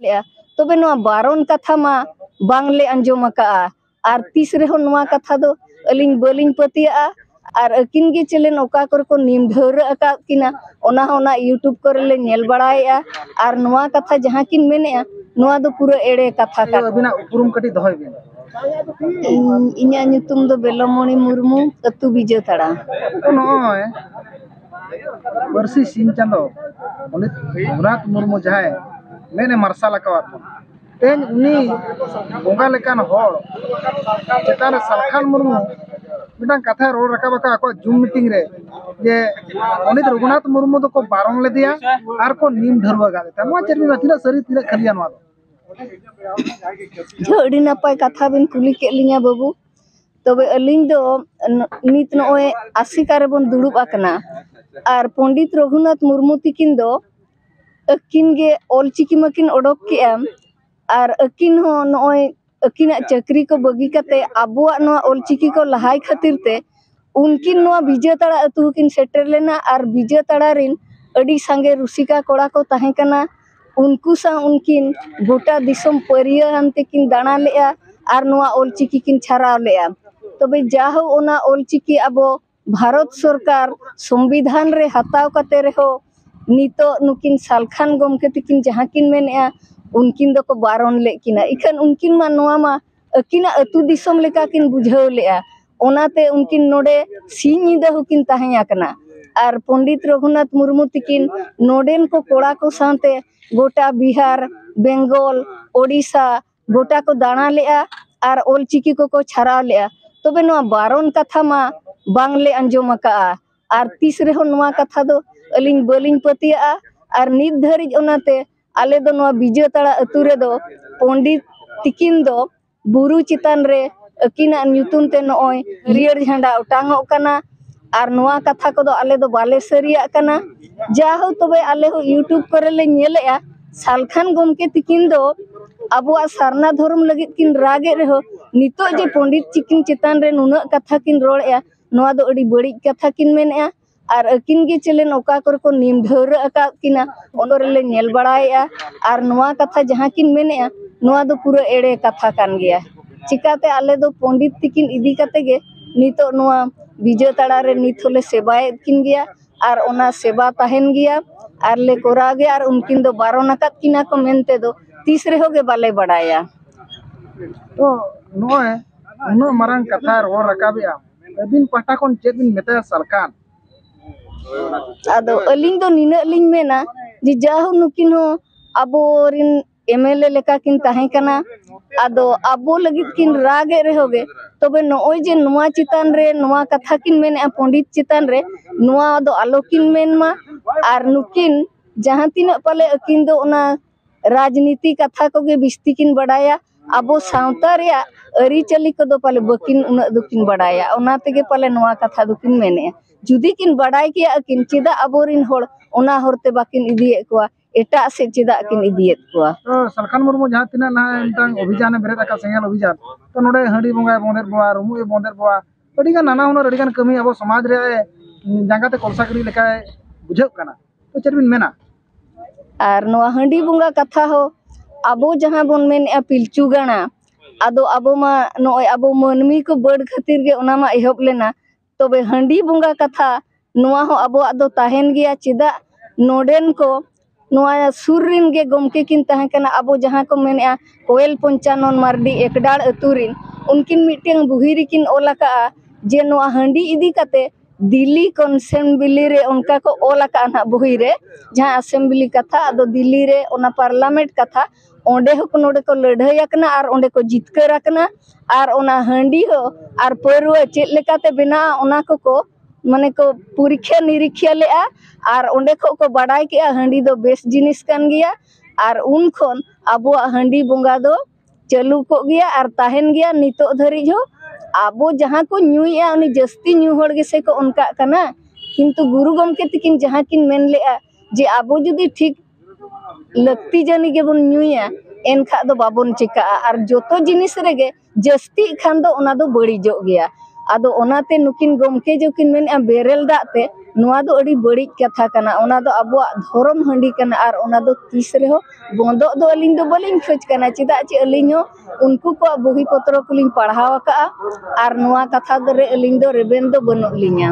लेआ तबे नोआ बारन कथा मा बांगले अंजम आका आर तीस रेहो नोआ कथा दो अलिंग बलिंग पतिया आर अकिन गे चलेन ओका कर को नीम धौर आका किना ओना होना यूट्यूब कर ले नेल बड़ाया आर नोआ कथा जहां किन मेनेआ नोआ दो पूरा एड़े कथा का अबिना उपुरुम कटी दोहय बिन इन्या nyutum दो बेलमणि मुर्मू अतु विजय तड़ा नय वर्षी सिंह चांदो पंडित रघुनाथ मुर्मू जहाय मेने मार्शल अकावात तेन उनी बोंगा लेकान होड़ चेतान सलखान मुर्मू मिटान कथा रोड रकाब का को जूम मीटिंग रे जे पंडित रघुनाथ मुर्मू दो को बारन ले दिया आर को नीम धरवा गा देता मा चेरमी तिना सरी तिना खलिया नवा जो अड़ी नपाय कथा बिन कुली के लिया बाबू तबे अलिंग दो नित नोए आसिकारे बन दुड़ुब आकना आर पंडित रघुनाथ मुर्मू तिकिन दो अकिन गे ऑलचिकी मकिन ओडक के आर अकिन हो नोए अकिना चक्री को बगी कते आबुआ नोआ ऑलचिकी को लहाय खातिर ते उनकिन नोआ विजय तड़ा अतु किन सेटर लेना आर विजय तड़ा रिन अड़ी संगे रुसिका कोड़ा को ताहे कना उनको सा उनकिन गोटा दिसम परिया हंते किन दाना लेआ आर नोआ ऑलचिकी किन छाराव लेआ तबे जाहो ओना ऑलचिकी अबो भारत सरकार संविधान रे हताव कते रेहो नितो नुकिन सालखान गमके तिकिन जहां किन मेनेआ उनकिन दो को बारन ले किना इखन उनकिन मा नोआ मा अकिना अतु दिसम लेका किन बुझाव लेआ ओनाते उनकिन नोडे सिंह निदा हुकिन ताहेया कना आर पंडित रघुनाथ मुर्मू तिकिन नोडेन को कोड़ा को साथे गोटा बिहार बेंगल ओडिशा गोटा को दाना लेआ आर ऑलचिकी को छाराव लेआ तबे नोआ बारन कथा मा बांगले अंजम आका आर तीस रेहो नोआ कथा दो अलिंग बलिंग पतिया आर नित धरिज ओनाते आले दो नोआ विजय तड़ा अतु रे दो पंडित तिकिन दो बुरु चितान रे अकिना न्यूतुम ते नोय हरियर झंडा उटांगो कना आर नोआ कथा को दो आले दो बाले सरिया कना जाहो तबे आले हो यूट्यूब करे ले नेलेआ सालखान गमके तिकिन दो अबुआ सारना धर्म लगित किन रागे रेहो नितो जे पंडित चिकिन चितान रे नुना कथा किन रोड़या नोआ दो अड़ी बड़ी कथा किन मेनेआ आर अकिन गे चलेन ओका कर को नीम धौर आका किना ओनोर ले नेल बड़ाया आर नोआ कथा जहां किन मेनेआ नोआ दो पूरा एड़े कथा कान गया चिकाते आले दो पंडित तिकिन इदी कते गे नितो नोआ विजय तड़ा रे नित होले सेवाए किन गया आर ओना सेवा ताहेन गया आर ले कोरा गया आर उनकिन दो बारन आका किना को मेनते दो तीसरे होगे बाले बड़ाया तो नोए उनो मारंग कथा रोड रकाबिया अबिन पाटा कोन चेक बिन मेता सरकार आदो अलिंग दो निना लिंग मेना जी जाहो नुकिन हो अबो रिन एमएलए लेका किन ताहे कना आदो अबो लगित किन रागे रेहोगे तबे नोय जे नोआ चितान रे नोआ कथा किन मेने पंडित चितान रे नोआ दो आलोकिन मेनमा आर नुकिन जहां तीन पाले अकिन दो ओना राजनीति कथा को गे बिस्ती किन बड़ाया अबो सावता रे अरी चली को दो पाले बकिन उना दुकिन बड़ाया ओना तेगे पाले नोआ कथा दुकिन मेने जुदी किन बड़ाय के अकिन चिदा अबोरिन होड़ ओना होरते बाकिन इदिए कोआ एटा से चिदा किन इदिए कोआ तो सलखान मुर्मू जहां तिना ना इंटांग अभियान बेरे का सेंगल अभियान तो नोडे हंडी बोंगा बोंदेर बोआ रुमु बोंदेर बोआ अडिगान नाना हुनर अडिगान कमी अबो समाज रे जांगाते कोलसाकरी लेका बुझाव कना तो चरबिन मेना आर नोआ हंडी बोंगा कथा हो अबो जहां बोन मेने पिलचू गाना आदो अबो मा नोय अबो मनमी को बड़ खातिर गे ओना मा एहब लेना तबे हंडी बोंगा कथा नोआ हो अबो आदो ताहेन गया चिदा नोडेन को नोआ सुरिन गे गमके किन ताहे कना अबो जहां को मेने कोयल पंचानन मार्डी एकडाड़ अतुरिन उनकिन मिटिंग बुहिरी किन ओलाका जे नोआ हंडी इदी कते दिल्ली कॉन्सेंबली रे उनका को ओलाका ना बुही रे जहां असेंबली कथा आदो दिल्ली रे ओना पार्लियामेंट कथा ओंडे हो नोडे को लड़ाई आकना आर ओंडे को जितकर आकना आर ओना हंडी हो आर परवा चेक लेकाते बिना ओना को माने को परीक्षा निरीक्षा लेआ आर ओंडे को बड़ाई के हंडी दो बेस जिनिस कान गया आर उन खन अबो हंडी बोंगा दो चालू को गया आर ताहेन गया नितो धरी जो आबो जहां को न्यूया उनी जस्ती न्यू होड़ गे से को उनका कना किंतु गुरु गमके तिकिन जहां किन मेन लेआ जे आबो जुदी ठीक लगती जानी गे बन न्यूया एनखा दो बाबन चिका आर जोतो जिनिस रेगे जस्ती खान दो ओना दो बड़ी जो गया आदो ओनाते नुकिन गमके जो किन मेन बेरेल दाते ᱱᱚᱣᱟ ᱫᱚ ᱟᱹᱰᱤ ᱵᱟᱹᱲᱤᱡ ᱠᱟᱛᱷᱟ ᱠᱟᱱᱟ ᱚᱱᱟ ᱫᱚ ᱟᱵᱚᱣᱟᱜ ᱫᱷᱚᱨᱚᱢ ᱦᱟᱺᱰᱤ ᱠᱟᱱᱟ ᱟᱨ ᱚᱱᱟ ᱫᱚ ᱛᱤᱥ ᱨᱮᱦᱚᱸ ᱵᱚᱱᱫᱚᱜ ᱫᱚ ᱟᱹᱞᱤᱧ ᱫᱚ ᱵᱟᱹᱞᱤᱧ ᱠᱷᱚᱡ ᱠᱟᱱᱟ ᱪᱮᱫᱟᱜ ᱪᱮ ᱟᱹᱞᱤᱧ ᱦᱚᱸ ᱩᱱᱠᱩ ᱠᱚᱣᱟᱜ ᱵᱳᱦᱤ ᱯᱚᱛᱨᱚ ᱠᱚᱞᱤᱧ ᱯᱟᱲᱦᱟᱣ ᱟᱠᱟᱜᱼᱟ ᱟᱨ ᱱᱚᱣᱟ ᱠᱟᱛᱷᱟ ᱨᱮ ᱟᱹᱞᱤᱧ ᱫᱚ ᱨᱮᱵᱮᱱ ᱫᱚ ᱵᱟᱹᱱᱩᱜ ᱞᱤᱧᱟ।